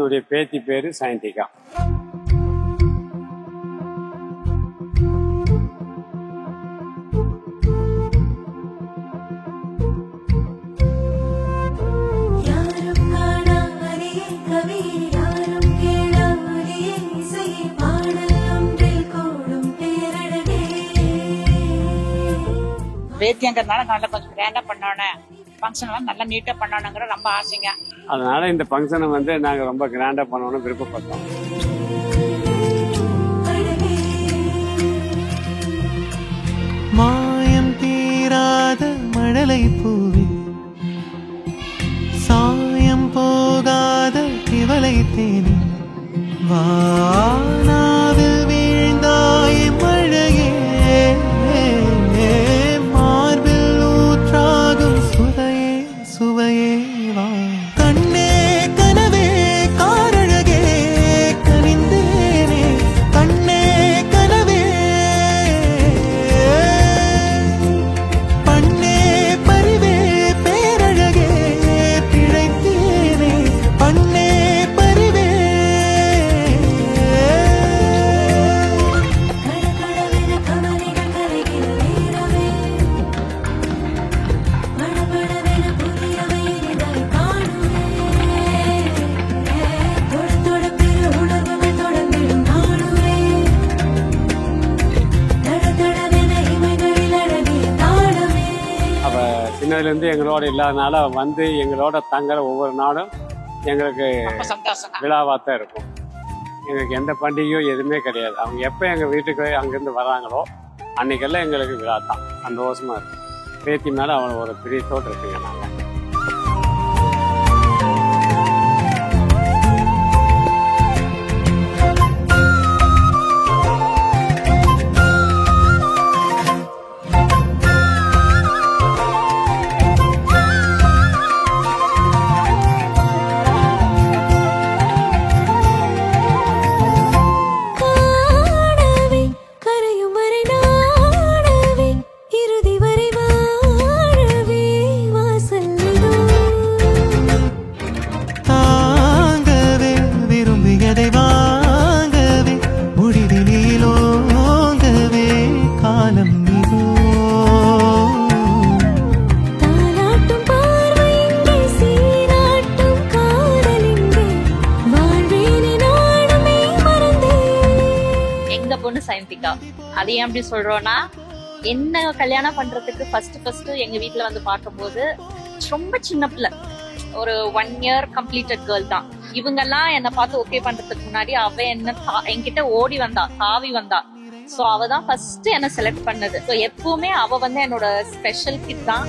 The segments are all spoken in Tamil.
என்னுடைய பேத்தி பேரு சயந்திகா. பேத்தியங்கிறதுனால நல்லா கொஞ்சம் கிராண்டா பண்ணணும், ஃபங்க்ஷன் எல்லாம் நல்லா நீட்டா பண்ணணுங்கிற ரொம்ப ஆசைங்க. அதனால இந்த ஃபங்க்ஷனை வந்து நாங்க ரொம்ப கிராண்டா பண்ணணும்னு விருப்பப்பட்டோம். மாயம் தீராத மழலை பூவி, சாயம் போகாத திவலை தேனி, வானாவில் வீழ்ந்தாய் மழையே, மார்பில் ஊற்றாகும் சுவையே சுவையே வா. கண்ணே கனவே காரழகே கனிந்தேனே, கண்ணே கனவே பண்ணே பரிவே பேரழகே பிழைத்தேனே, பண்ணே பரிவே. சின்னதுலேருந்து எங்களோட இல்லாதனால வந்து எங்களோட தங்குற ஒவ்வொரு நாளும் எங்களுக்கு விழாவாத்தான் இருக்கும். எங்களுக்கு எந்த பண்டிகையோ எதுவுமே கிடையாது. அவங்க எப்போ எங்கள் வீட்டுக்கு அங்கேருந்து வராங்களோ அன்னைக்கெல்லாம் எங்களுக்கு விழா தான். சந்தோஷமா இருக்கும். பேத்தி மேலே அவளை ஒரு பிரியத்தோடு இருக்குங்க நாங்கள். சயந்திகா. அது ஏன் அப்படி சொல்றோம்னா, என்ன கல்யாணம் பண்றதுக்கு ஃபர்ஸ்ட் எங்க வீட்டுல வந்து பார்க்கும்போது ரொம்ப சின்ன பிள்ளை, ஒரு 1 year கம்ப்ளீட்டட் கேர்ள் தான். இவங்கெல்லாம் என்னை பார்த்து ஓகே பண்றதுக்கு முன்னாடி அவ என்ன என்கிட்ட ஓடி வந்தா, தாவி வந்தா. சோ அவ தான் ஃபர்ஸ்ட் என்ன செலக்ட் பண்ணது. சோ எப்பவுமே அவ வந்து என்னோட ஸ்பெஷல் கிட் தான்.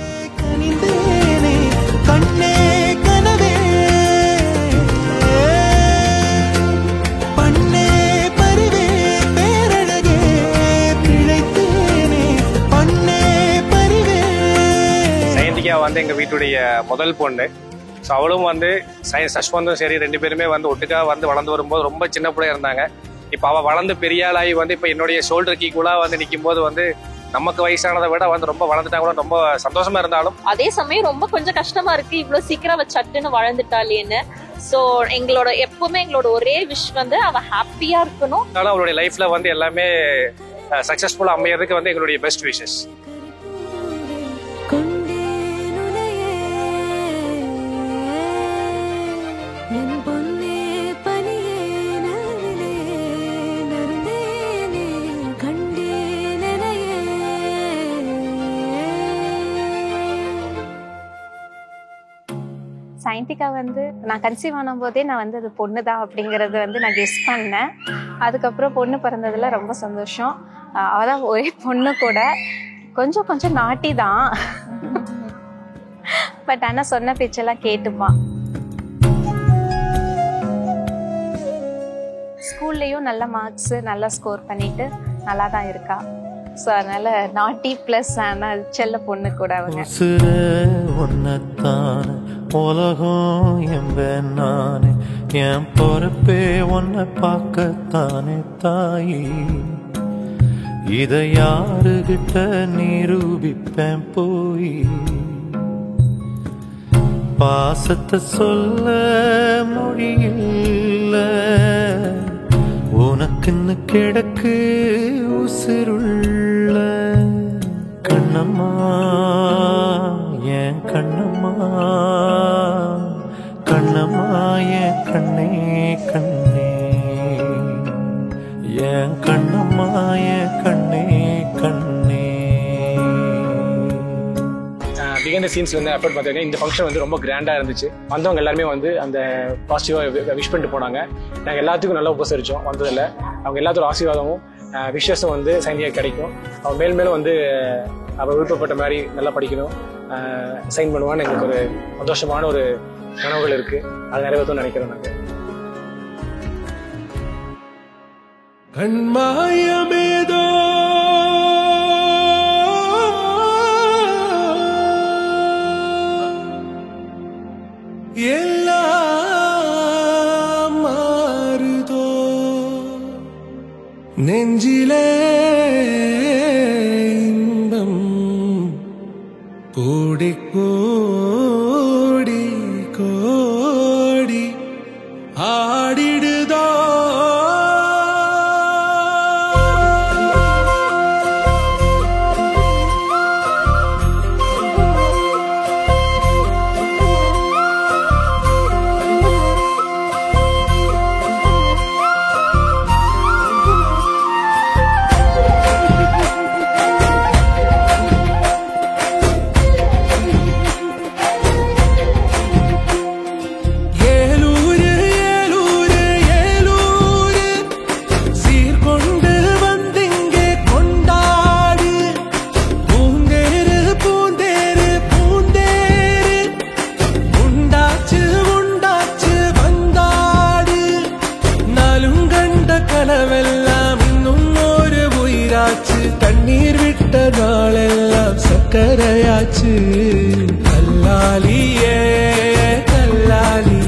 வந்து எங்க வீட்டுடைய முதல் பொண்ணு. ஸோ அவளும் வந்து சஷ்வந்தும் சரி, 2 பேருமே வந்து ஒட்டுக்கா வந்து வளர்ந்து வரும்போது ரொம்ப சின்ன பிள்ளையா இருந்தாங்க. இப்போ அவள் வளர்ந்து பெரிய ஆளாகி வந்து இப்போ என்னுடைய ஷோல்டருக்கு ஈக்குவலாக வந்து நிற்கும் போது வந்து நமக்கு வயசானதை விட வந்து ரொம்ப வளர்ந்துட்டாங்க கூட ரொம்ப சந்தோஷமா இருந்தாலும் அதே சமயம் ரொம்ப கொஞ்சம் கஷ்டமா இருக்கு, இவ்வளவு சீக்கிரம் சட்டுன்னு வளர்ந்துட்டாலேன்னு. சோ எப்பவுமே எங்களோட ஒரே விஷ் வந்து அவ ஹாப்பியா இருக்கணும். அவளுடைய லைஃப்ல வந்து எல்லாமே சக்சஸ்ஃபுல்லா அமையறதுக்கு வந்து எங்களுடைய பெஸ்ட் விஷஸ். சயந்திகா வந்து நான் கன்சீவ் ஆன போதே நான் வந்து அது பொண்ணுதான் அப்படிங்கறது வந்து நான் கெஸ் பண்ணேன். அதுக்கப்புறம் பொண்ணு பிறந்ததுல ரொம்ப சந்தோஷம். அவதான் ஒரே பொண்ணு கூட, கொஞ்சம் நாட்டி தான், பட் ஆனா சொன்ன பேச்செல்லாம் கேட்டுப்பான். ஸ்கூல்லையும் நல்ல மார்க்ஸ் நல்லா ஸ்கோர் பண்ணிட்டு நல்லா தான் இருக்கா. ஸோ அதனால நாட்டி பிளஸ் ஆனால் செல்ல பொண்ணு கூட அவங்க. உலகம் என்பேன் நானே, என் பொறுப்பே உன்னை பார்க்கத்தானே தாயி. இதை யாருகிட்ட நிரூபிப்பேன் போய், பாசத்தை சொல்ல மொழியில்ல உனக்குன்னு கிடக்கு உசுருள்ள கண்ணம்மா என் கண்ணம்மா கண்ணம்மா என் கண்ணே கண்ணே என் கண்ணம்மா என் கண்ணே கண்ணே. பிகைண்ட் தி சீன்ஸ் வந்து எஃபர்ட் பார்த்தீங்கன்னா இந்த ஃபங்க்ஷன் வந்து ரொம்ப கிராண்டாக இருந்துச்சு. வந்தவங்க எல்லாருமே வந்து அந்த பாசிட்டிவாக விஷ் பண்ணிட்டு போனாங்க. நாங்கள் எல்லாத்துக்கும் நல்லா உபசரித்தோம் வந்ததில். அவங்க எல்லாத்தோட ஆசீர்வாதமும் விஷஸும் வந்து சைனியா கிடைக்கும். அவன் மேல் மேலும் வந்து அவள் விருப்பப்பட்ட மாதிரி நல்லா படிக்கணும், சைன் பண்ணுவான்னு எங்களுக்கு ஒரு சந்தோஷமான ஒரு கனவுகள் இருக்குது. அது நிறைவேற்றணும்னு நினைக்கிறோம் நாங்கள். கண்மாயமேதோ எல்லாம் மாறுதோ நெஞ்சிலே இன்பம் கோடி கோடி கோடி ஆடிடுதோ. தண்ணீர் விட்ட நாளெல்லாம் சக்கரையாச்சு. கல்லாலியே கல்லாலி